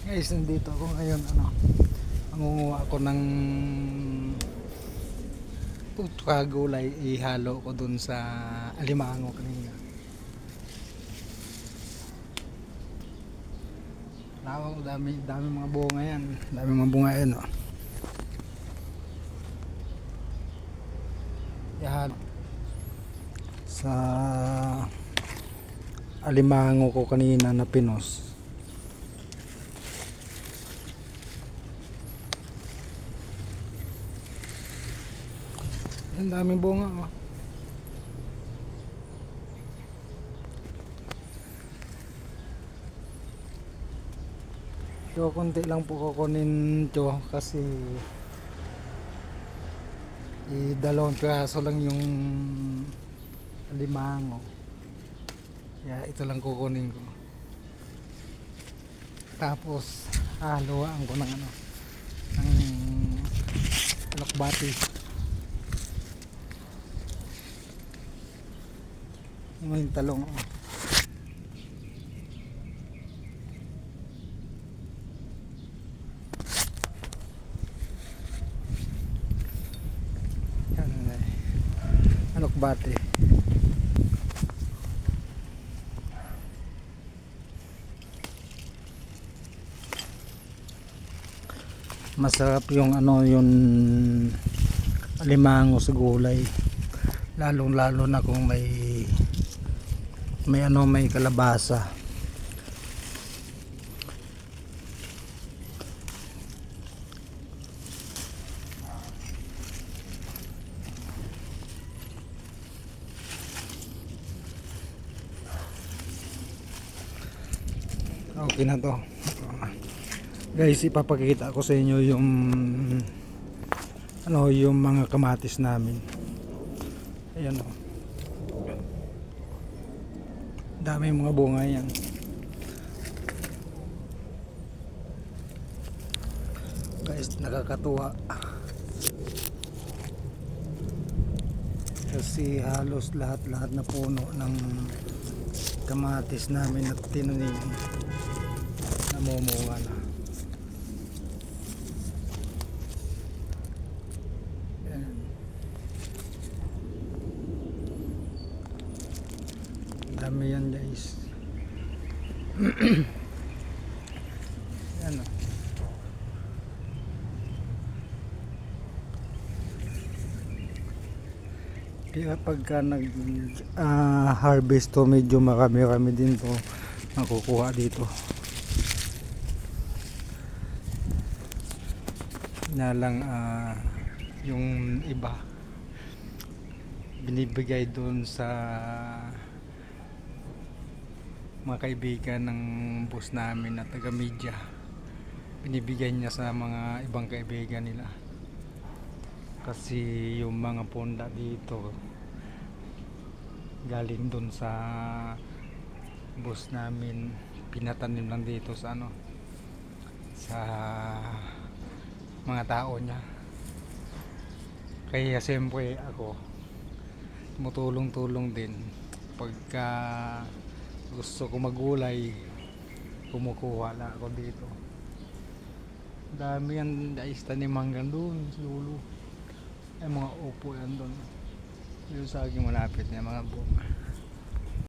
Guys, nandito ako ngayon, mangunguha ako ng kagulay, ihalo ko dun sa alimango kanina. Lawang, dami mga bunga yan. Dami mga bunga yan, oh. Ihalo sa alimango ko kanina na pinos. Ang daming bunga, oh. So konti lang po kukunin to kasi dalawang piraso lang yung alimango. Kaya ito lang kukunin ko. Tapos haluan ko ng ng alokbati. Yung talong, oh. Yan, alokbati. Masarap yung yung alimango sa gulay, lalong lalo na kung may kalabasa. Okay na to. Guys, ipapakita ko sa inyo yung yung mga kamatis namin. Ayan, oh. Dami mga bunga yan. Guys, nakakatuwa. Kasi halos lahat na puno ng kamatis namin at tinanim namumunga na. Ayan. Dami yan, guys. Ayan, oh. Kaya pagka nag harvest to, medyo marami din to makukuha dito. Na lang yung iba binibigay doon sa mga kaibigan ng boss namin na taga media. Binibigay niya sa mga ibang kaibigan nila. Kasi yung mga ponda dito galing dun sa boss namin, pinatanim lang dito sa sa mga tao niya. Kaya siyempre ako tumutulong din pagka gusto ko magulay, kumukuha lang ako dito. Dami yan, guys, tanim hanggang doon sa dulo. Ay, mga upo yan doon. Yung sa aking malapit niya mga bunga.